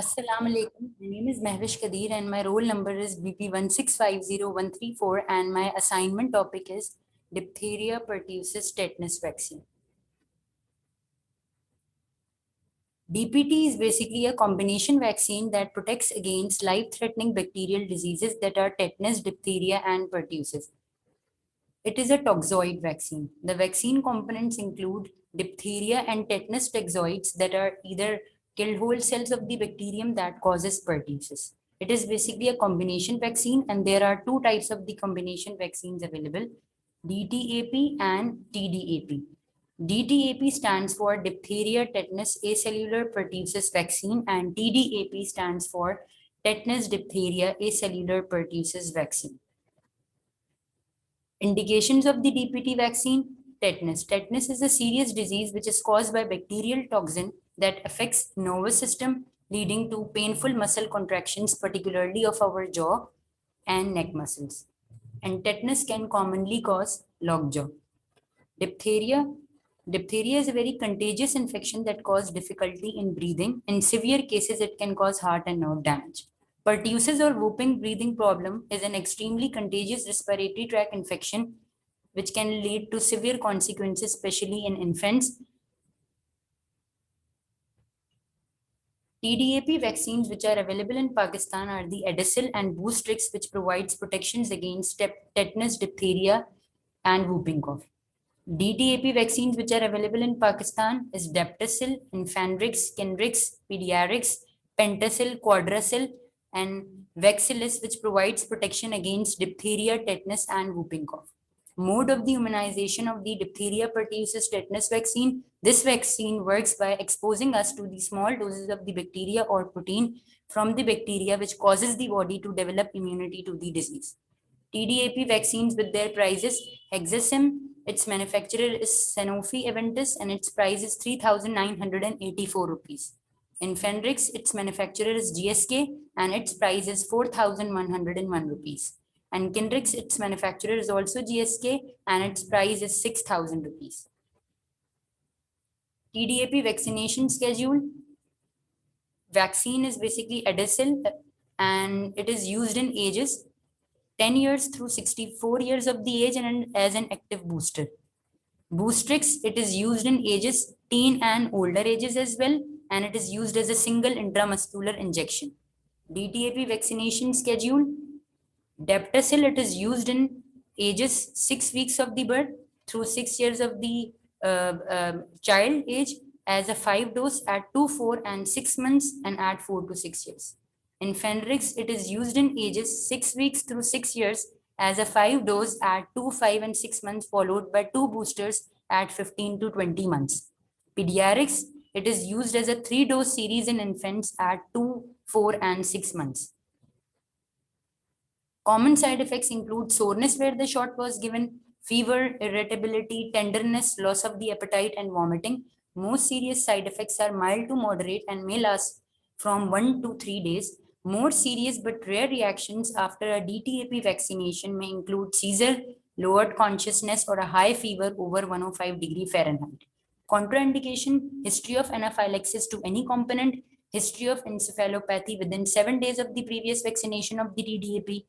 Assalamu alaikum. My name is Mehwish Kadir and my roll number is BP1650134 and my assignment topic is Diphtheria pertussis tetanus vaccine. DPT is basically a combination vaccine that protects against life-threatening bacterial diseases that are tetanus, diphtheria, and pertussis. It is a toxoid vaccine. The vaccine components include diphtheria and tetanus toxoids that are either killed whole cells of the bacterium that causes pertussis. It is basically a combination vaccine, and there are two types of the combination vaccines available, DTAP and TDAP. DTAP stands for diphtheria tetanus acellular pertussis vaccine, and TDAP stands for tetanus diphtheria acellular pertussis vaccine. Indications of the DPT vaccine: tetanus. Tetanus is a serious disease which is caused by bacterial toxin that affects nervous system, leading to painful muscle contractions, particularly of our jaw and neck muscles. And tetanus can commonly cause lockjaw. Diphtheria. Diphtheria is a very contagious infection that causes difficulty in breathing. In severe cases, it can cause heart and nerve damage. Pertussis or whooping breathing problem is an extremely contagious respiratory tract infection which can lead to severe consequences, especially in infants. TDAP vaccines which are available in Pakistan are the Adacil and Boostrix, which provides protections against tetanus, diphtheria, and whooping cough. DTAP vaccines which are available in Pakistan is Daptacil, Infandrix, Kinrix, Pediarix, Pentacil, Quadracil, and Vaxilis, which provides protection against diphtheria, tetanus, and whooping cough. Mode of the immunization of the diphtheria pertussis tetanus vaccine. This vaccine works by exposing us to the small doses of the bacteria or protein from the bacteria, which causes the body to develop immunity to the disease. TDAP vaccines with their prices: Hexasim, its manufacturer is Sanofi Aventis and its price is 3,984 rupees. Infendrix, its manufacturer is GSK and its price is 4,101 rupees. And Kinrix, its manufacturer is also GSK and its price is 6,000 rupees. TDAP vaccination schedule. Vaccine is basically Adacil and it is used in ages 10 years through 64 years of the age and as an active booster. Boostrix, it is used in ages teen and older ages as well, and it is used as a single intramuscular injection. DTAP vaccination schedule. Daptacil, it is used in ages 6 weeks of the birth through 6 years of the child age as a 5 dose at 2, 4, and 6 months and at 4 to 6 years. In Fenrix, it is used in ages 6 weeks through 6 years as a 5 dose at 2, 5, and 6 months, followed by 2 boosters at 15 to 20 months. Pediatrics, it is used as a 3 dose series in infants at 2, 4, and 6 months. Common side effects include soreness where the shot was given, fever, irritability, tenderness, loss of the appetite, and vomiting. Most serious side effects are mild to moderate and may last from 1 to 3 days. More serious but rare reactions after a DTAP vaccination may include seizure, lowered consciousness, or a high fever over 105 degrees Fahrenheit. Contraindication: history of anaphylaxis to any component, history of encephalopathy within 7 days of the previous vaccination of the DDAP.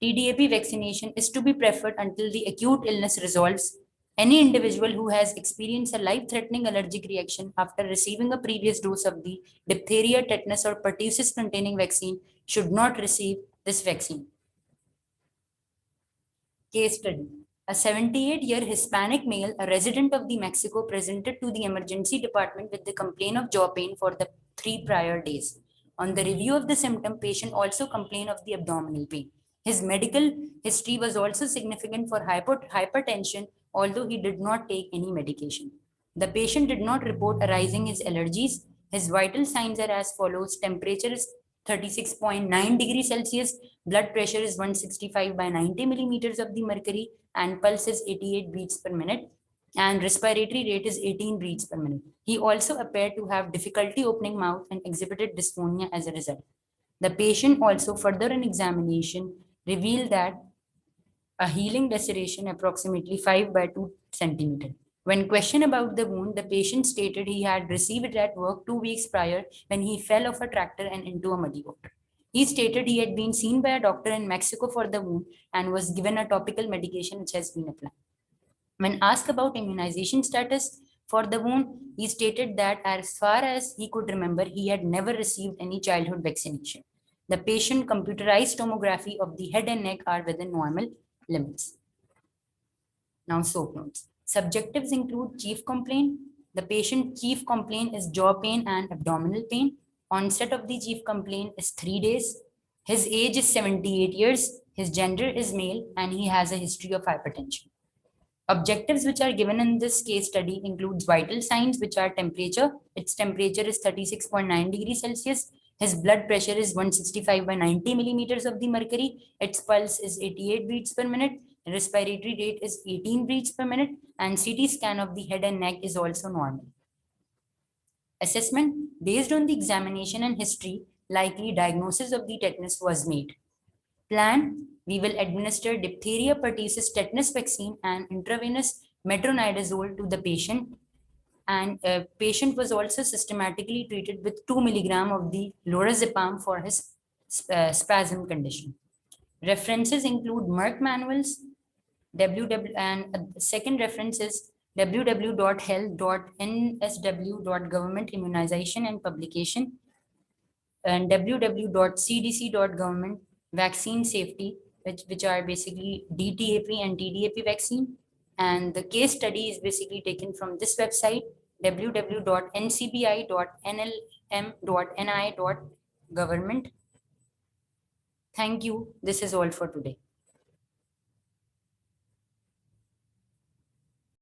TDAP vaccination is to be preferred until the acute illness resolves. Any individual who has experienced a life-threatening allergic reaction after receiving a previous dose of the diphtheria, tetanus, or pertussis containing vaccine should not receive this vaccine. Case study. A 78-year Hispanic male, a resident of the Mexico, presented to the emergency department with the complaint of jaw pain for the 3 prior days. On the review of the symptom, patient also complained of the abdominal pain. His medical history was also significant for hypertension, although he did not take any medication. The patient did not report arising his allergies. His vital signs are as follows: temperature is 36.9 degrees Celsius, blood pressure is 165 by 90 millimeters of the mercury, and pulse is 88 beats per minute, and respiratory rate is 18 beats per minute. He also appeared to have difficulty opening mouth and exhibited dysphonia as a result. The patient also, further in examination, revealed that a healing laceration approximately 5 by 2 centimeter. When questioned about the wound, the patient stated he had received it at work 2 weeks prior when he fell off a tractor and into a muddy water. He stated he had been seen by a doctor in Mexico for the wound and was given a topical medication which has been applied. When asked about immunization status for the wound, he stated that as far as he could remember, he had never received any childhood vaccination. The patient computerized tomography of the head and neck are within normal limits. Now, SOAP notes. Subjectives include chief complaint. The patient's chief complaint is jaw pain and abdominal pain. Onset of the chief complaint is 3 days. His age is 78 years. His gender is male and he has a history of hypertension. Objectives which are given in this case study includes vital signs, which are temperature. Its temperature is 36.9 degrees Celsius. His blood pressure is 165 by 90 millimeters of the mercury. Its pulse is 88 beats per minute. Respiratory rate is 18 beats per minute. And CT scan of the head and neck is also normal. Assessment. Based on the examination and history, likely diagnosis of the tetanus was made. Plan. We will administer diphtheria pertussis tetanus vaccine and intravenous metronidazole to the patient. And patient was also systematically treated with 2 milligram of the lorazepam for his spasm condition. References include Merck manuals, and second reference is www.health.nsw.government immunization and publication, and www.cdc.government vaccine safety, which are basically DTAP and TDAP vaccine. And the case study is basically taken from this website, www.ncbi.nlm.ni.government. Thank you. This is all for today.